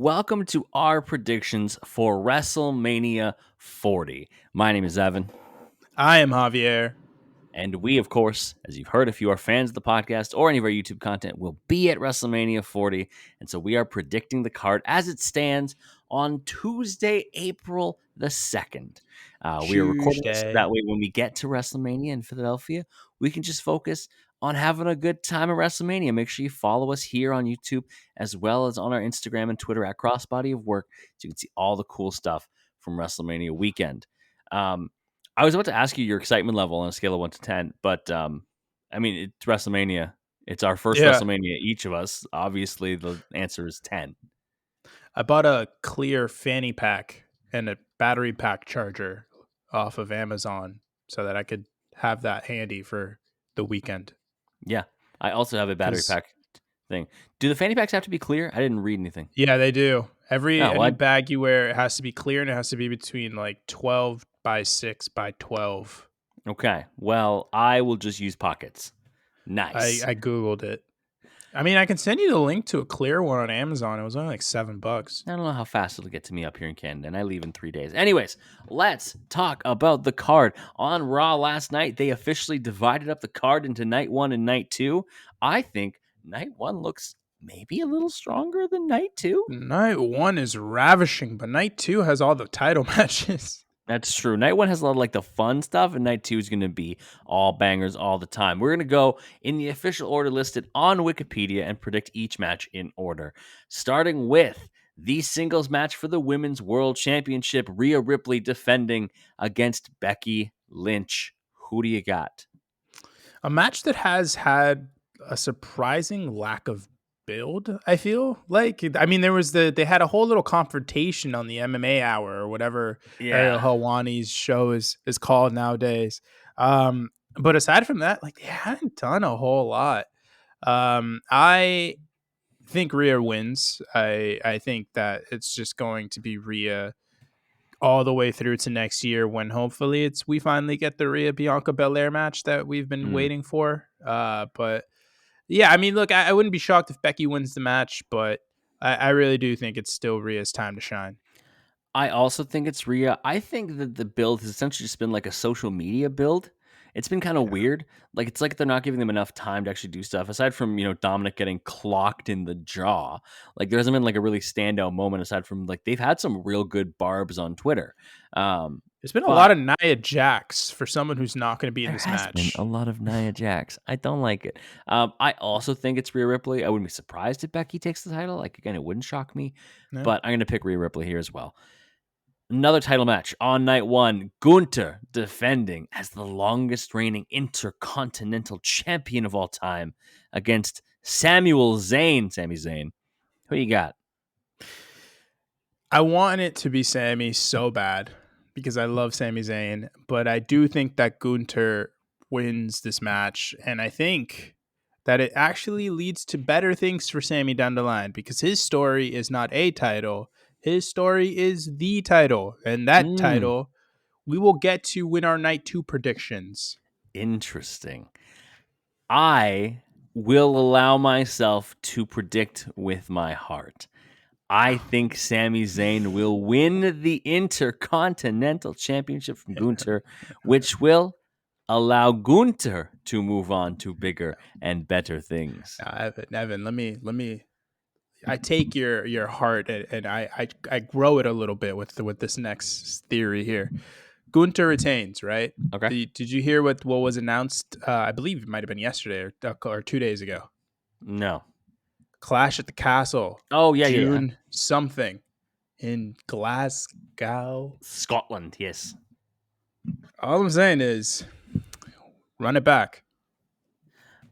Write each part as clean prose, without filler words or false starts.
Welcome to our predictions for WrestleMania 40. My name is Evan, I am Javier. and we, of course, as you've heard, if you are fans of the podcast or any of our YouTube content, will be at WrestleMania 40. And so we are predicting the card as it stands on Tuesday, April the 2nd. We are recording this so Tuesday. that way when we get to WrestleMania in Philadelphia, we can just focus on having a good time at WrestleMania. Make sure you follow us here on YouTube as well as on our Instagram and Twitter at Crossbody of Work so you can see all the cool stuff from WrestleMania weekend. I was about to ask you your excitement level on a scale of 1 to 10, but I mean, it's WrestleMania. It's our first Yeah. WrestleMania, each of us. Obviously, the answer is 10. I bought a clear fanny pack and a battery pack charger off of Amazon so that I could have that handy for the weekend. Yeah. I also have a battery Because pack thing. Do the fanny packs have to be clear? I didn't read anything. yeah, they do. Oh, Any what? bag you wear, it has to be clear and it has to be between like 12 by 6 by 12. Okay. Well, I will just use pockets. I, Nice. I Googled it. I mean, I can send you the link to a clear one on Amazon. It was only like $7. I don't know how fast it'll get to me up here in Canada, and I leave in 3 days. Anyways, let's talk about the card. On Raw last night, they officially divided up the card into night 1 and night 2. I think night 1 looks maybe a little stronger than night 2. Night 1 is ravishing, but night 2 has all the title matches. That's true. Night 1 has a lot of like the fun stuff, and night 2 is going to be all bangers all the time. We're going to go in the official order listed on Wikipedia and predict each match in order. Starting with the singles match for the Women's World Championship, Rhea Ripley defending against Becky Lynch. Who do you got? A match that has had a surprising lack of build, I feel like. I mean, they had a whole little confrontation on the MMA Hour or whatever Ariel Helwani's show is called nowadays. But aside from that, like they hadn't done a whole lot. I think Rhea wins. I think that it's just going to be Rhea all the way through to next year when hopefully we finally get the Rhea Bianca Belair match that we've been waiting for. But yeah, I mean, look, I wouldn't be shocked if Becky wins the match, but I really do think it's still Rhea's time to shine. I also think it's Rhea. I think that the build has essentially just been like a social media build. It's been kind of weird. Like it's like they're not giving them enough time to actually do stuff. Aside from, Dominic getting clocked in the jaw, like there hasn't been like a really standout moment aside from like they've had some real good barbs on Twitter. There's been a But lot of Nia Jax for someone who's not going to be in there this has been match. a lot of Nia Jax. I don't like it. I also think it's Rhea Ripley. I wouldn't be surprised if Becky takes the title. Like again, it wouldn't shock me. Yeah. But I'm going to pick Rhea Ripley here as well. Another title match on night 1. Gunther defending as the longest reigning intercontinental champion of all time against Sami Zayn. Who you got? I want it to be Sami so bad because I love Sami Zayn, but I do think that Gunther wins this match, and I think that it actually leads to better things for Sami down the line because his story is not a title. His story is the title, and that title we will get to win our night 2 predictions. Interesting. I will allow myself to predict with my heart. I think Sami Zayn will win the Intercontinental Championship from Gunther, which will allow Gunther to move on to bigger and better things. Evan, let me. I take your heart and I grow it a little bit with this next theory here. Gunther retains, right? Okay. Did you hear what was announced? I believe it might have been yesterday or 2 days ago. No. Clash at the Castle. Oh, yeah, June something in Glasgow, Scotland, yes. All I'm saying is run it back.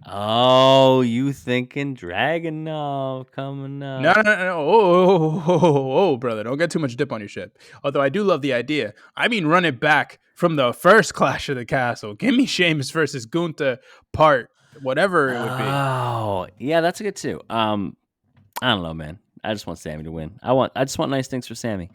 Oh, you thinking Dragunov coming up. No. Oh, brother. Don't get too much dip on your ship. Although I do love the idea. I mean, run it back from the first Clash of the Castle. Give me Sheamus versus Gunther part, whatever it would be. Oh, yeah, that's good too. I don't know, man. I just want Sami to win. I just want nice things for Sami.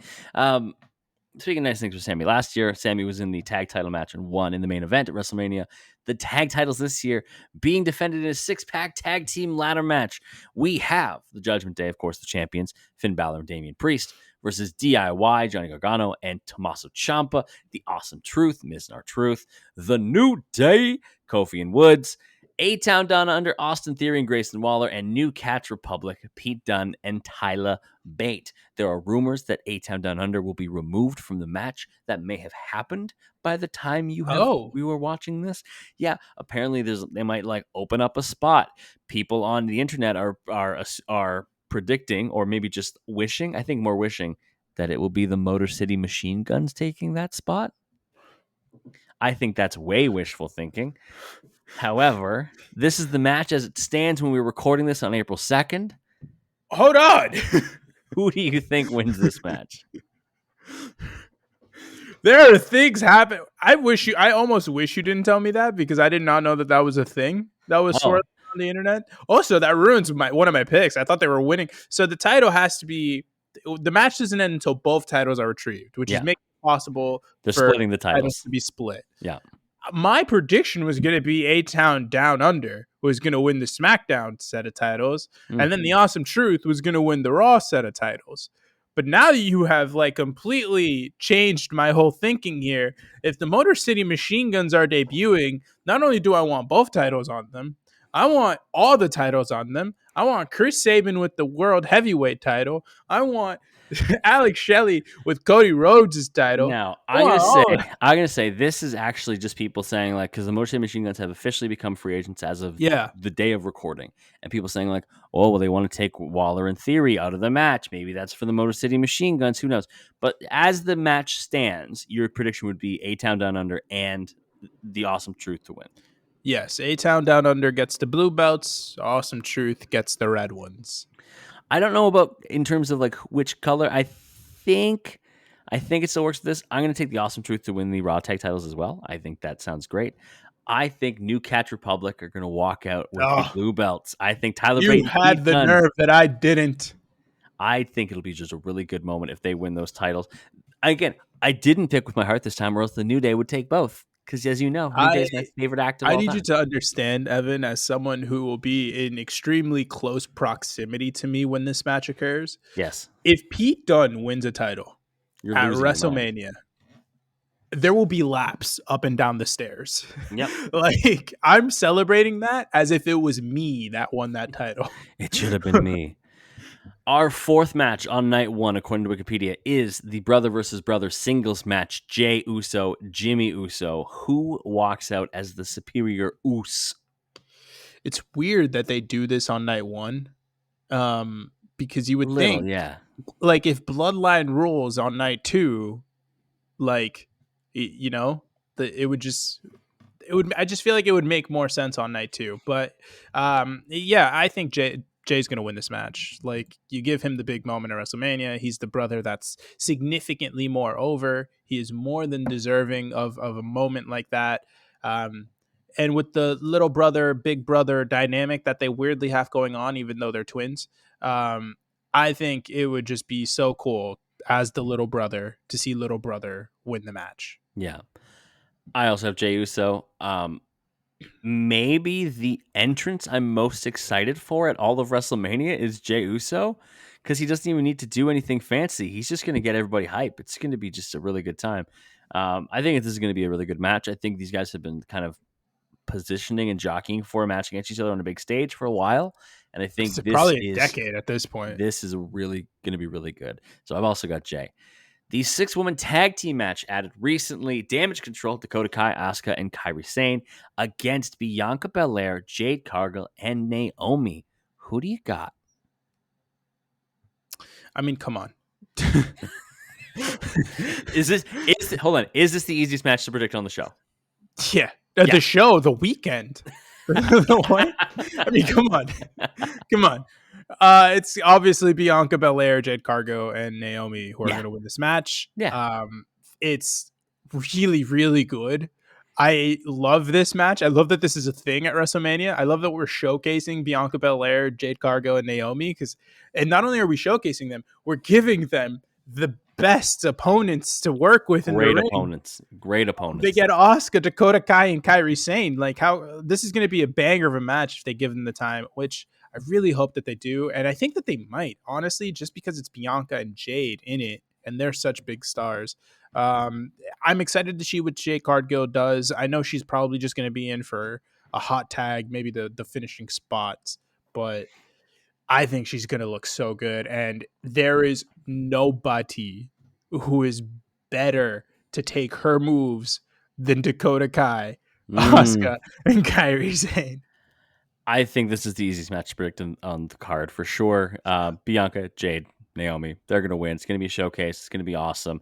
Speaking of nice things for Sami, last year Sami was in the tag title match and won in the main event at WrestleMania. The tag titles this year being defended in a 6-pack tag team ladder match. We have the Judgment Day, of course, the champions, Finn Balor and Damian Priest, versus DIY, Johnny Gargano, and Tommaso Ciampa, the Awesome Truth, Miz and R-Truth, the New Day, Kofi and Woods, A-Town Down Under, Austin Theory and Grayson Waller, and New Catch Republic, Pete Dunne and Tyler Bate. There are rumors that A-Town Down Under will be removed from the match. That may have happened by the time Oh, we were watching this. Yeah, apparently they might like open up a spot. People on the internet are predicting, or maybe just wishing, I think more wishing, that it will be the Motor City Machine Guns taking that spot. I think that's way wishful thinking. However, this is the match as it stands when we're recording this on April 2nd. hold on. Who do you think wins this match? There are things happen. I almost wish you didn't tell me that, because I did not know that was a thing that was swirling Oh, on the internet. Also, that ruins one of my picks. I thought they were winning. So the title has to be, the match doesn't end until both titles are retrieved, which is yeah. making it possible They're for splitting the titles titles. to be split. Yeah. My prediction was going to be A-Town Down Under was going to win the SmackDown set of titles, and then the Awesome Truth was going to win the Raw set of titles. But now you have like completely changed my whole thinking here. If the Motor City Machine Guns are debuting, not only do I want both titles on them, I want all the titles on them. I want Chris Sabin with the World Heavyweight title. I want Alex Shelley with Cody Rhodes' title. Now, I want all I'm gonna say this is actually just people saying like, because the Motor City Machine Guns have officially become free agents as of yeah. the day of recording, and people saying like, oh well, they want to take Waller and Theory out of the match. Maybe that's for the Motor City Machine Guns. Who knows? But as the match stands, your prediction would be A-Town Down Under and the Awesome Truth to win. Yes, A-Town Down Under gets the blue belts. Awesome Truth gets the red ones. I don't know about in terms of like which color. Think it still works with this. I'm going to take the Awesome Truth to win the Raw tag titles as well. I think that sounds great. I think New Catch Republic are going to walk out with the blue belts. I think Tyler Bate You and had Pete the Dunne. nerve that I didn't. I think it'll be just a really good moment if they win those titles. Again, I didn't pick with my heart this time, or else the New Day would take both. Because as you know, New Day I is my favorite act of I all need you time. to understand, Evan, as someone who will be in extremely close proximity to me when this match occurs. Yes, If Pete Dunne wins a title you're at losing your mind. WrestleMania, there will be laps up and down the stairs. Yep, Like, I'm celebrating that as if it was me that won that title. it should have been me. Our fourth match on night one, according to Wikipedia, is the brother versus brother singles match. Jey Uso, Jimmy Uso. Who walks out as the superior Us? It's weird that they do this on night one, because you would Little, think, yeah. like, if Bloodline rules on night two, like, it would just, I just feel like it would make more sense on night two. But yeah, I think Jay's gonna win this match. Like, you give him the big moment at WrestleMania. He's the brother that's significantly more over. He is more than deserving of a moment like that. And with the little brother, big brother dynamic that they weirdly have going on, even though they're twins, I think it would just be so cool as the little brother to see little brother win the match. Yeah. I also have Jey Uso. Maybe the entrance I'm most excited for at all of WrestleMania is Jey Uso, because he doesn't even need to do anything fancy. He's just going to get everybody hype. It's going to be just a really good time. I think this is going to be a really good match. I think these guys have been kind of positioning and jockeying for a match against each other on a big stage for a while, and I think It's probably a decade at this point. this is really going to be really good. So I've also got Jey. The 6-woman tag team match added recently: Damage Control, Dakota Kai, Asuka, and Kairi Sane against Bianca Belair, Jade Cargill, and Naomi. Who do you got? I mean, come on. Is this the easiest match to predict on the show? Yeah. Yeah. The show, the weekend. What? I mean, come on. Come on. It's obviously Bianca Belair, Jade Cargo, and Naomi who are Yeah. going to win this match. Yeah. It's really, really good. I love this match. I love that this is a thing at WrestleMania. I love that we're showcasing Bianca Belair, Jade Cargo, and Naomi, and not only are we showcasing them, we're giving them the best opponents to work with in the Great ring. opponents. Great They opponents. get Asuka, Dakota Kai, and Kairi Sane. Like, how this is going to be a banger of a match if they give them the time, which I really hope that they do, and I think that they might, honestly, just because it's Bianca and Jade in it, and they're such big stars. Um, I'm excited to see what Jade Cargill does. I know she's probably just going to be in for a hot tag, maybe the finishing spots, but I think she's going to look so good. And there is nobody who is better to take her moves than Dakota Kai, Mm. Asuka, and Kairi Sane. I think this is the easiest match to predict on the card for sure. Bianca, Jade, Naomi, they're going to win. It's going to be a showcase. It's going to be awesome.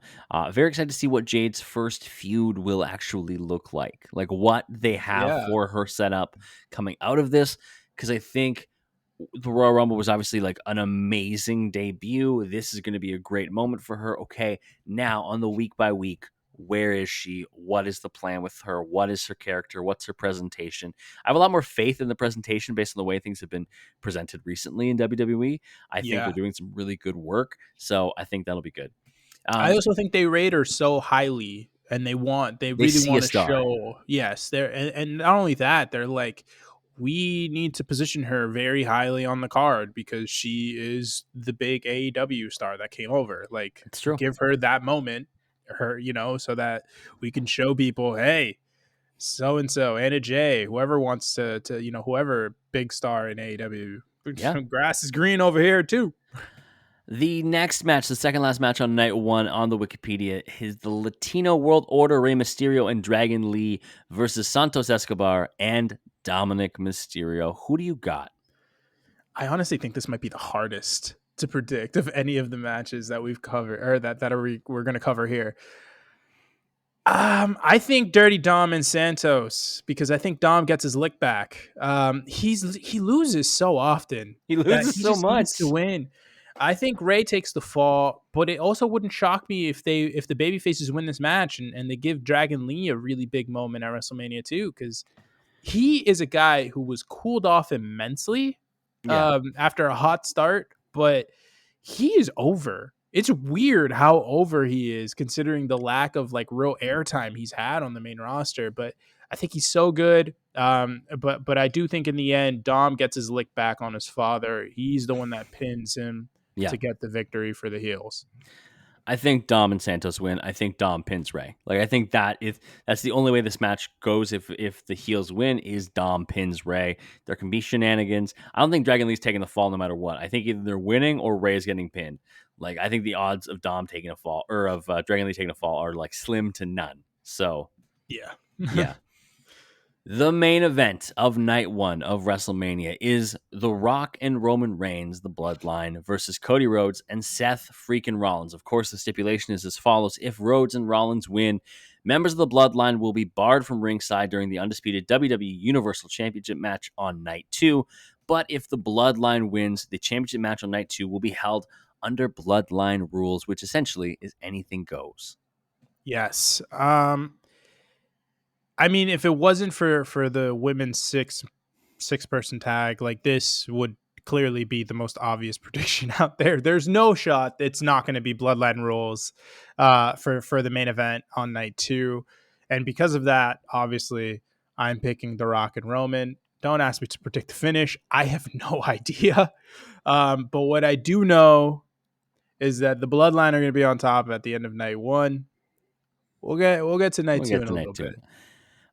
Very excited to see what Jade's first feud will actually look like what they have Yeah. for her set up coming out of this. Because I think the Royal Rumble was obviously like an amazing debut. This is going to be a great moment for her. Okay, now on the week by week, where is she? What is the plan with her? What is her character? What's her presentation? I have a lot more faith in the presentation based on the way things have been presented recently in WWE. I think Yeah. they're doing some really good work, so I think that'll be good. I Um, also think they rate her so highly and they they really see a want to star. show, yes, they're and not only that, they're like, we need to position her very highly on the card because she is the big AEW star that came over. Like, It's true. give her that moment, her, so that we can show people, hey, so and so, Anna Jay, whoever wants to whoever big star in AEW, Yeah. grass is green over here too. The next match, the second last match on night one on the Wikipedia, is the Latino World Order, Rey Mysterio and Dragon Lee versus Santos Escobar and Dominic Mysterio. Who do you got? I honestly think this might be the hardest to predict of any of the matches that we've covered or we're going to cover here. I think Dirty Dom and Santos because I think Dom gets his lick back. He loses so often He that loses he so just needs to much. win. I think Ray takes the fall, but it also wouldn't shock me if the baby faces win this match and they give Dragon Lee a really big moment at WrestleMania too, because he is a guy who was cooled off immensely Yeah. after a hot start, but he is over. It's weird how over he is considering the lack of like real airtime he's had on the main roster. But I think he's so good. But I do think in the end, Dom gets his lick back on his father. He's the one that pins him Yeah. to get the victory for the heels. I think Dom and Santos win. I think Dom pins Ray. Like I think that if that's the only way this match goes, if the heels win, is Dom pins Ray. There can be shenanigans. I don't think Dragon Lee's taking the fall no matter what. I think either they're winning or Ray's getting pinned. Like I think the odds of Dom taking a fall or of Dragon Lee taking a fall are like slim to none. So Yeah. yeah. The main event of night one of WrestleMania is The Rock and Roman Reigns, the Bloodline, versus Cody Rhodes and Seth freaking Rollins. Of course, the stipulation is as follows. If Rhodes and Rollins win, members of the Bloodline will be barred from ringside during the undisputed WWE Universal Championship match on night two. But if the Bloodline wins, the championship match on night two will be held under Bloodline rules, which essentially is anything goes. Yes. I mean, if it wasn't for the women's six person tag, like this would clearly be the most obvious prediction out there. There's no shot it's not going to be Bloodline rules for the main event on night two, and because of that, obviously, I'm picking The Rock and Roman. Don't ask me to predict the finish. I have no idea. But what I do know is that the Bloodline are going to be on top at the end of night one. We'll get to night We'll two get in to a night little two. bit.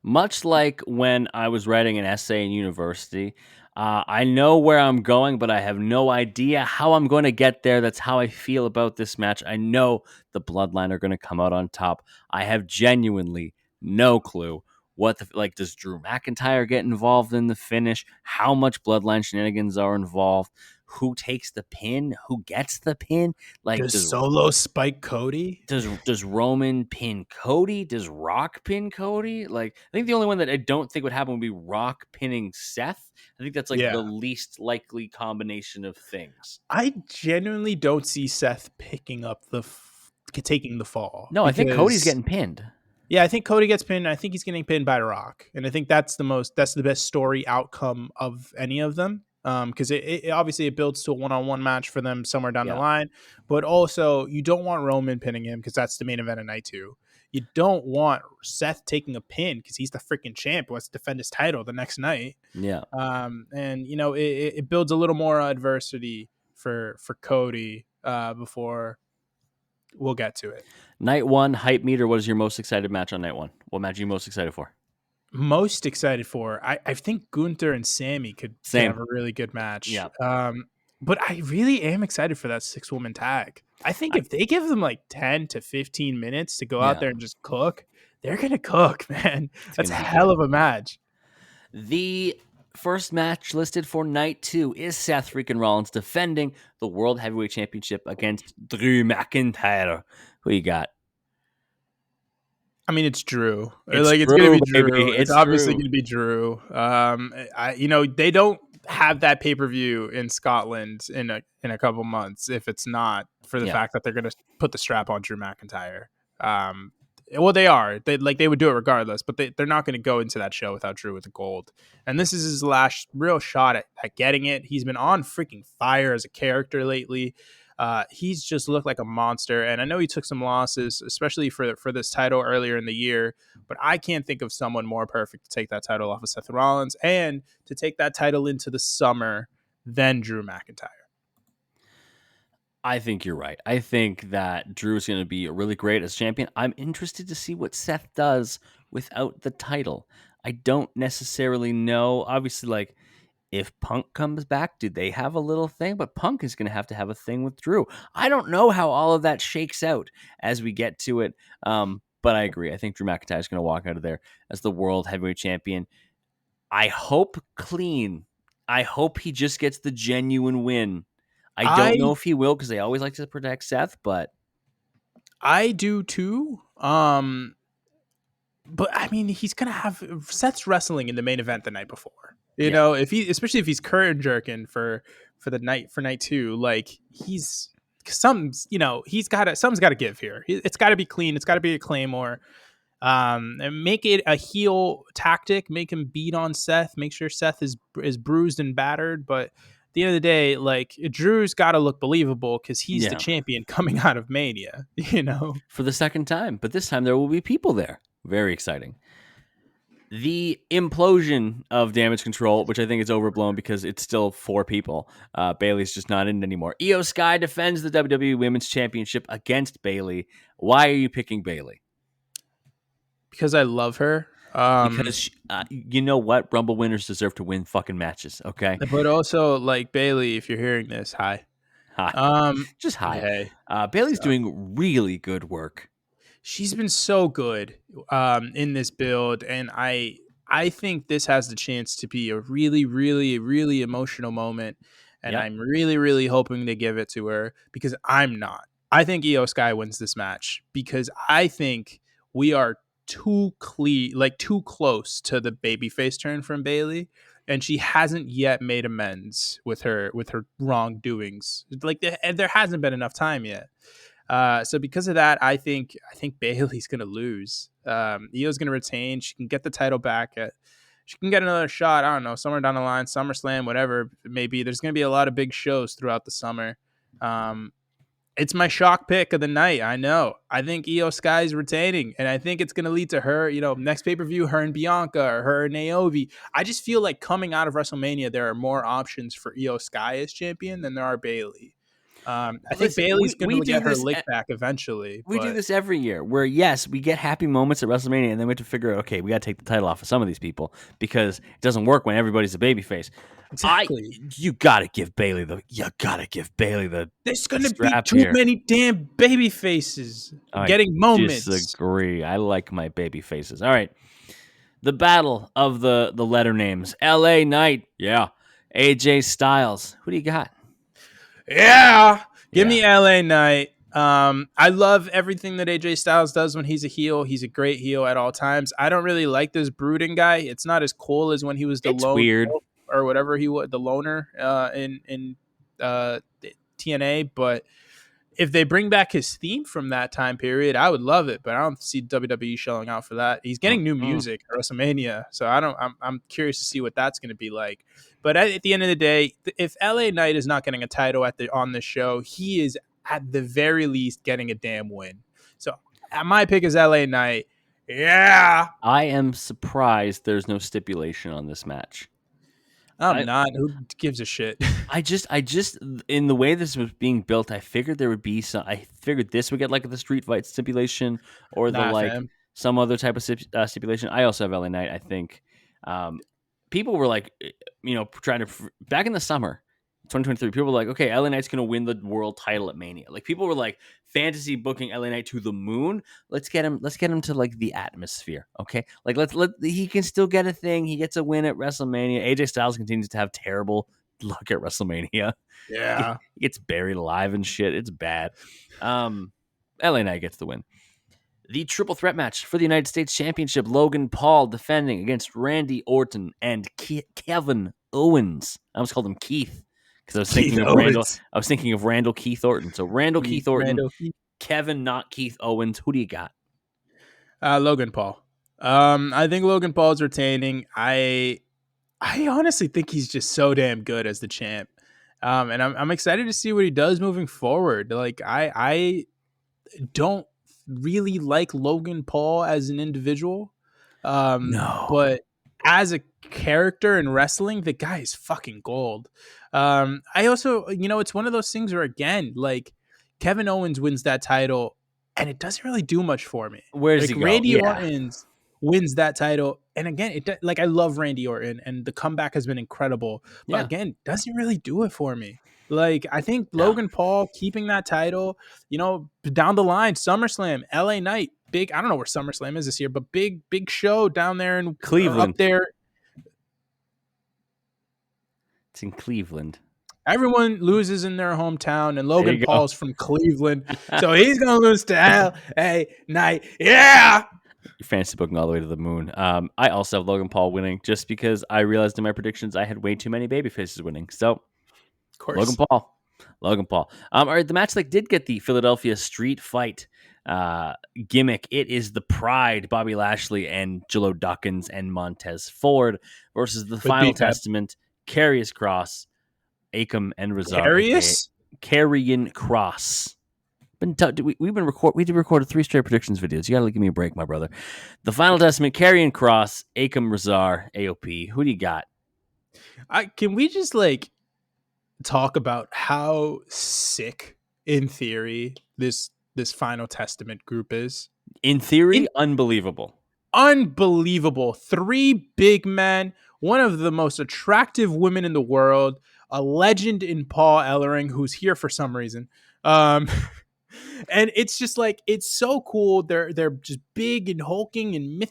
Much like when I was writing an essay in university, I know where I'm going, but I have no idea how I'm going to get there. That's how I feel about this match. I know the Bloodline are going to come out on top. I have genuinely no clue what the like. Does Drew McIntyre get involved in the finish? How much Bloodline shenanigans are involved? Who takes the pin? Who gets the pin? Like, Does Solo spike Cody? does Roman pin Cody? Does Rock pin Cody? Like, I think the only one that I don't think would happen would be Rock pinning Seth. I think that's like the Yeah. least likely combination of things. I genuinely don't see Seth picking up taking the fall No, I think Cody's because getting pinned. yeah, I think Cody gets pinned. I think he's getting pinned by Rock, and I think that's the best story outcome of any of them. because it obviously it builds to a one-on-one match for them somewhere down the Yeah. line. But also, you don't want Roman pinning him because that's the main event of night two. You don't want Seth taking a pin because he's the freaking champ who wants to defend his title the next night. Yeah. And it builds a little more adversity for Cody before we'll get to it. Night one, hype meter. What is your most excited match on night one? What match are you most excited for? Most excited for, I think Gunther and Sammy could have Same. a really good match. Yeah. But I really am excited for that 6-woman tag. I think I, if they give them like 10 to 15 minutes to go out yeah. there and just cook, they're gonna cook, man. It's That's gonna a be hell good. of a match. The first match listed for night two is Seth freaking Rollins defending the World Heavyweight Championship against Drew McIntyre. Who you got? I mean, it's Drew. It's Like, it's gonna Drew, be Drew. baby. It's It's obviously Drew. gonna be Drew. They don't have that pay per view in Scotland in a couple months if it's not for the Yeah. fact that they're gonna put the strap on Drew McIntyre. Um, well, they are. They would do it regardless, but they're not going to go into that show without Drew with the gold. And this is his last real shot at getting it. He's been on freaking fire as a character lately. He's just looked like a monster, and I know he took some losses, especially for this title earlier in the year. But I can't think of someone more perfect to take that title off of Seth Rollins and to take that title into the summer than Drew McIntyre. I think you're right. I think that Drew is going to be really great as champion. I'm interested to see what Seth does without the title. I don't necessarily know. Obviously, like, if Punk comes back, do they have a little thing? But Punk is going to have a thing with Drew. I don't know how all of that shakes out as we get to it. But I agree. I think Drew McIntyre is going to walk out of there as the World Heavyweight Champion. I hope clean. I hope he just gets the genuine win. I don't know I if he will because they always like to protect Seth, but I do too. But I mean, he's gonna have Seth's wrestling in the main event the night before. You yeah, know, especially if he's curtain jerking for the night for night two, like he's something's got to give here. It's got to be clean. It's got to be a Claymore. And make it a heel tactic. Make him beat on Seth. Make sure Seth is bruised and battered. But at the end of the day, like Drew's got to look believable because he's the yeah, champion coming out of Mania. You know. for the second time. But this time there will be people there. Very exciting. The implosion of Damage Control, which I think is overblown because it's still 4 people. Bailey's just not in it anymore. Io Sky defends the WWE Women's Championship against Bailey. Why are you picking Bailey? Because I love her. Because you know what? Rumble winners deserve to win fucking matches, okay? But also, like Bailey, if you're hearing this, hi. Hi. Just hi. Hey. Bailey's So, doing really good work. she's been so good in this build, and I think this has the chance to be a really, really, really emotional moment, and Yep. I'm really, really hoping they give it to her because I'm not. I think Io Sky wins this match because I think we are too close to the babyface turn from Bailey, and she hasn't yet made amends with her wrongdoings. Like there hasn't been enough time yet. So because of that, I think Bailey's gonna lose. Io's gonna retain. She can get the title back. She can get another shot. I don't know, somewhere down the line, SummerSlam, whatever it may be. There's gonna be a lot of big shows throughout the summer. Um, it's my shock pick of the night. I know. I think Io Sky is retaining, and I think it's going to lead to her, next pay per view, her and Bianca or her and Naomi. I just feel like coming out of WrestleMania, there are more options for Io Sky as champion than there are Bailey. I think Listen, Bailey's going we to do get her this. lick back eventually, We do but this every year where, yes, we get happy moments at WrestleMania and then we have to figure out, okay, we got to take the title off of some of these people because it doesn't work when everybody's a babyface. exactly. You got to give Bailey the There's going to be strap too here. many damn baby faces I getting moments. disagree. I like my baby faces. All right. The battle of the letter names. LA Knight. Yeah. AJ Styles. Who do you got? Yeah. Give Yeah. me LA Knight. I love everything that AJ Styles does when he's a heel. He's a great heel at all times. I don't really like this brooding guy. It's not as cool as when he was the It's lone weird. wolf or whatever he was, the loner in TNA. But if they bring back his theme from that time period, I would love it. But I don't see WWE shelling out for that. He's getting new Mm-mm. music at WrestleMania, so I don't. I'm curious to see what that's going to be like. But at the end of the day, if LA Knight is not getting a title on this show, he is at the very least getting a damn win. So my pick is LA Knight. Yeah, I am surprised there's no stipulation on this match. I'm I not. Who gives a shit? I just in the way this was being built, I figured there would be some. I figured this would get like the street fight stipulation or the Nah, like fam. some other type of stipulation. I also have LA Knight. I think um, people were like, trying to back in the summer, 2023. People were like, okay, LA Knight's going to win the world title at Mania. Like people were like, fantasy booking LA Knight to the moon. Let's get him. Let's get him to like the atmosphere. Okay, like let he can still get a thing. He gets a win at WrestleMania. AJ Styles continues to have terrible luck at WrestleMania. He Yeah. gets buried alive and shit. It's bad. LA Knight gets the win. The triple threat match for the United States Championship: Logan Paul defending against Randy Orton and Kevin Owens. I almost called him Keith because I was Keith thinking of Randall. Owens. I was thinking of Randall Keith Orton. So Randall Keith Orton, Randall Keith. Kevin, not Keith Owens. Who do you got? Logan Paul. I think Logan Paul's retaining. I honestly think he's just so damn good as the champ. And I'm excited to see what he does moving forward. Like I don't really like Logan Paul as an individual. No. But as a character in wrestling, the guy is fucking gold. I also, it's one of those things where again, like Kevin Owens wins that title and it doesn't really do much for me. Where does he Like go? Randy Yeah. Orton's wins that title and again like I love Randy Orton and the comeback has been incredible, but Yeah. again doesn't really do it for me. Like I think No. Logan Paul keeping that title, down the line, SummerSlam, LA Knight, big. I don't know where SummerSlam is this year, but big show down there and or up Cleveland. there. It's in Cleveland. Everyone loses in their hometown, and There Logan you go. Paul's from Cleveland, so he's gonna lose to LA Knight. Yeah, Your fantasy booking all the way to the moon. I also have Logan Paul winning just because I realized in my predictions I had way too many baby faces winning. So of Logan course. Paul. Logan Paul. All right, the match like did get the Philadelphia street fight gimmick. It is the Pride, Bobby Lashley and Jello Dawkins and Montez Ford versus the With Final BFAB, Testament, Carius Cross, Akam and Razar, aka Carius. Karrion Cross. We did recorded 3 straight predictions videos. You gotta give me a break, my brother. The Final Testament, Karrion Cross, Akam Razar, AOP. Who do you got? Can we just like talk about how sick, in theory, this Final Testament group is? In theory, unbelievable. Unbelievable. 3 big men, one of the most attractive women in the world, a legend in Paul Ellering, who's here for some reason. Um, and it's just like it's so cool. They're just big and hulking and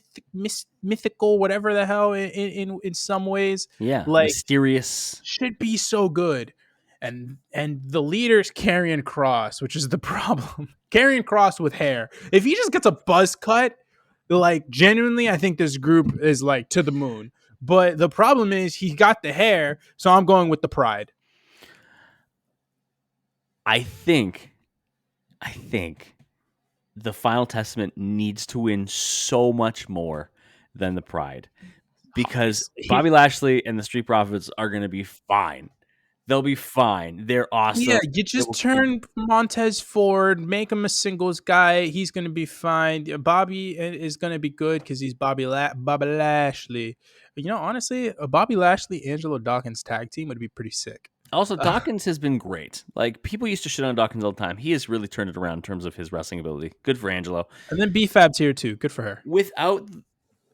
mythical, whatever the hell, in some ways. Yeah, Like mysterious. should be so good. And the leader's Karrion Cross, which is the problem. Karrion Cross with hair. If he just gets a buzz cut, like genuinely, I think this group is like to the moon. But the problem is he got the hair, so I'm going with the Pride. I think the Final Testament needs to win so much more than the Pride because Obviously. Bobby Lashley and the Street Profits are going to be fine. They'll be fine. They're Yeah, awesome. you They just will continue. turn Montez Ford, make him a singles guy. He's gonna be fine. Bobby is gonna be good because he's Bobby Lashley. Honestly, a Bobby Lashley Angelo Dawkins tag team would be pretty sick. Also, Dawkins has been great. Like people used to shit on Dawkins all the time. He has really turned it around in terms of his wrestling ability. Good for Angelo. And then BFAB's here too. Good for her. Without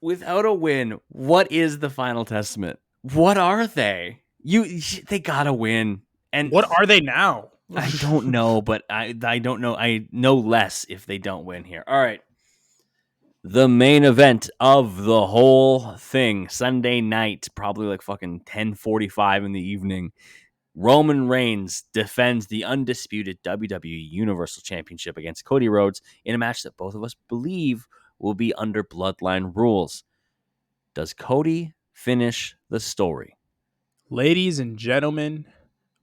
without a win, what is the Final Testament? What are they? They gotta win. And What are they now? I don't know, but I don't know. I know less if they don't win here. All right. The main event of the whole thing, Sunday night, probably like fucking 10:45 in the evening. Roman Reigns defends the undisputed WWE Universal Championship against Cody Rhodes in a match that both of us believe will be under bloodline rules. Does Cody finish the story? Ladies and gentlemen,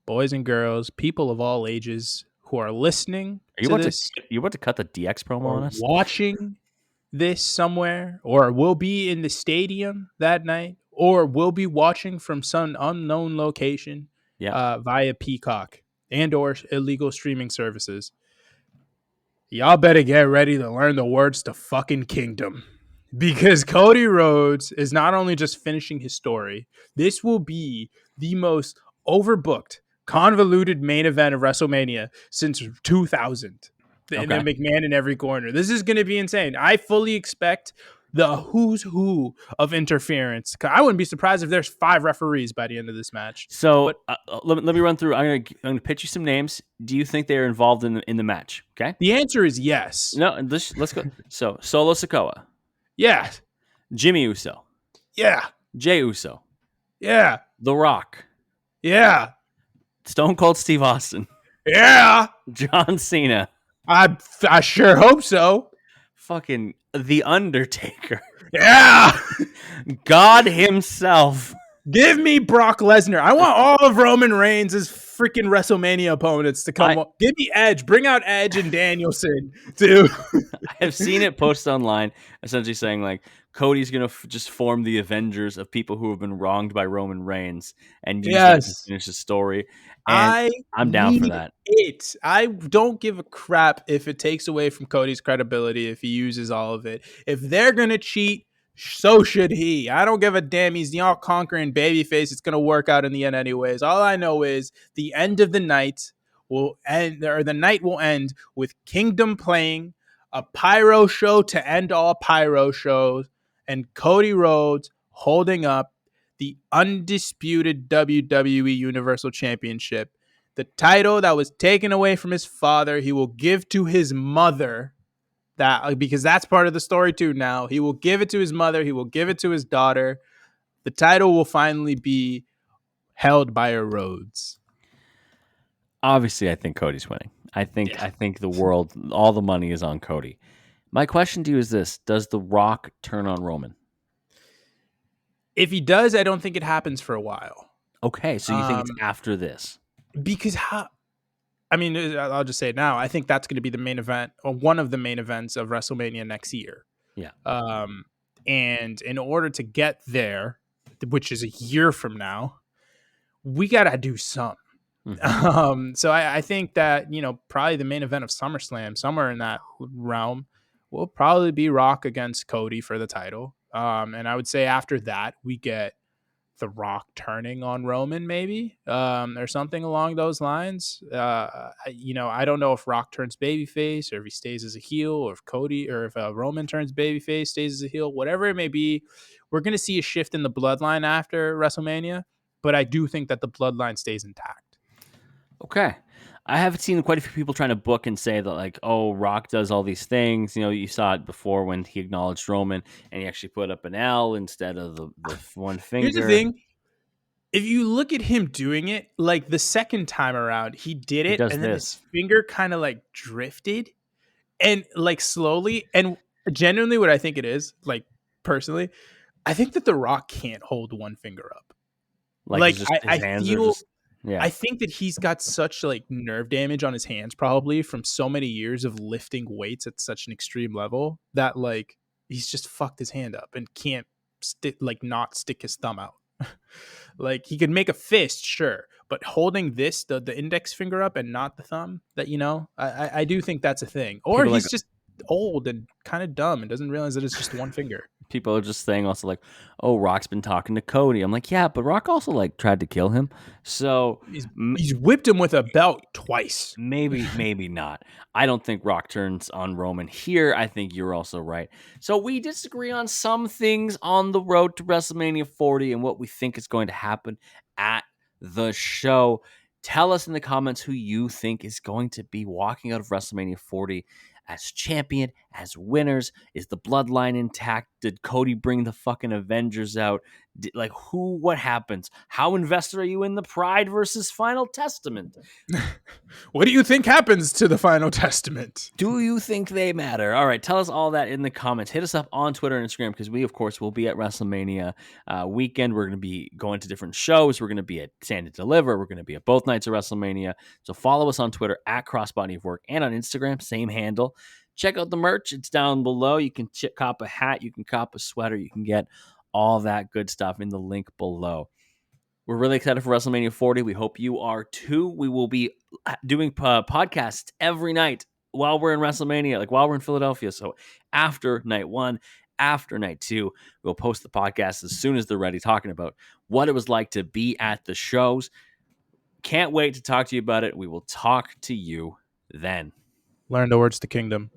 boys and girls, people of all ages, who are listening Are to this you about to cut the DX promo or on us? watching this somewhere, or will be in the stadium that night, or will be watching from some unknown location Yeah. via Peacock and or illegal streaming services, y'all better get ready to learn the words to fucking kingdom. Because Cody Rhodes is not only just finishing his story, this will be the most overbooked, convoluted main event of WrestleMania since 2000. And Okay. then McMahon in every corner. This is going to be insane. I fully expect the who's who of interference. I wouldn't be surprised if there's 5 referees by the end of this match. But So let me run through. I'm gonna pitch you some names. Do you think they're involved in the match? Okay. the answer is yes. No, let's go. So Solo Sikoa, Yeah. Jimmy Uso, Yeah. Jay Uso, Yeah. The Rock, Yeah. Stone Cold Steve Austin, Yeah. John Cena, I sure hope so. fucking The Undertaker, Yeah. God himself. Give me Brock Lesnar. I want all of Roman Reigns' freaking WrestleMania opponents to come. I Give me Edge. Bring out Edge and Danielson, dude. I have seen it posted online, essentially saying like Cody's gonna just form the Avengers of people who have been wronged by Roman Reigns and use that to Yes. finish the story. And I I'm down for need that. it. I don't give a crap if it takes away from Cody's credibility if he uses all of it. If they're going to cheat, so should he. I don't give a damn. He's the all conquering babyface. It's going to work out in the end, anyways. All I know is the end of the night will end, or the night will end with Kingdom playing a pyro show to end all pyro shows, and Cody Rhodes holding up the undisputed WWE Universal Championship, the title that was taken away from his father. He will give to his mother, that because that's part of the story too. Now he will give it to his mother. He will give it to his daughter. The title will finally be held by a Rhodes. Obviously, I think Cody's winning. Yeah. I think the world, all the money is on Cody. My question to you is this: does The Rock turn on Roman? If he does, I don't think it happens for a while. Okay, so you think it's after this? Because how? I mean, I'll just say it now. I think that's going to be the main event, or one of the main events of WrestleMania next year. Yeah. And in order to get there, which is a year from now, we got to do something. So I think that, probably the main event of SummerSlam, somewhere in that realm, will probably be Rock against Cody for the title. And I would say after that, we get The Rock turning on Roman, maybe, or something along those lines. I don't know if Rock turns babyface or if he stays as a heel, or if Cody or if Roman turns babyface, stays as a heel, whatever it may be. We're going to see a shift in the bloodline after WrestleMania, but I do think that the bloodline stays intact. Okay. I have seen quite a few people trying to book and say that, like, oh, Rock does all these things. You know, you saw it before when he acknowledged Roman and he actually put up an L instead of the one Here's the finger. thing. If you look at him doing it, like the second time around, he did He it, does and then his this. finger kind of like drifted and like slowly. And genuinely, what I think it is, like personally, I think that The Rock can't hold one finger up. Like, Like it's just his I hands are feel, just, yeah. I think that he's got such like nerve damage on his hands, probably from so many years of lifting weights at such an extreme level, that like he's just fucked his hand up and can't not stick his thumb out. Like he could make a fist, sure, but holding the index finger up and not the thumb, that I do think that's a thing. Or People like he's just old and kind of dumb and doesn't realize that it's just one finger. people are just saying also like, oh, Rock's been talking to Cody. I'm like, yeah, but Rock also like tried to kill him. So He's whipped him with a belt twice. maybe not. I don't think Rock turns on Roman here. I think you're also right. So we disagree on some things on the road to WrestleMania 40 and what we think is going to happen at the show. Tell us in the comments who you think is going to be walking out of WrestleMania 40 as champion, as winners. Is the bloodline intact? Did Cody bring the fucking Avengers out? Like, what happens? How invested are you in the Pride versus Final Testament? What do you think happens to the Final Testament? Do you think they matter? All right, tell us all that in the comments. Hit us up on Twitter and Instagram, because we, of course, will be at WrestleMania weekend. We're going to be going to different shows. We're going to be at Stand and Deliver. We're going to be at both nights of WrestleMania. So follow us on Twitter at Crossbody of Work, and on Instagram, same handle. Check out the merch. It's down below. You can cop a hat. You can cop a sweater. You can get all that good stuff in the link below. We're really excited for WrestleMania 40. We hope you are too. We will be doing podcasts every night while we're in WrestleMania, like while we're in Philadelphia. So after night 1, after night 2, we'll post the podcast as soon as they're ready, talking about what it was like to be at the shows. Can't wait to talk to you about it. We will talk to you then. Learn the words to kingdom.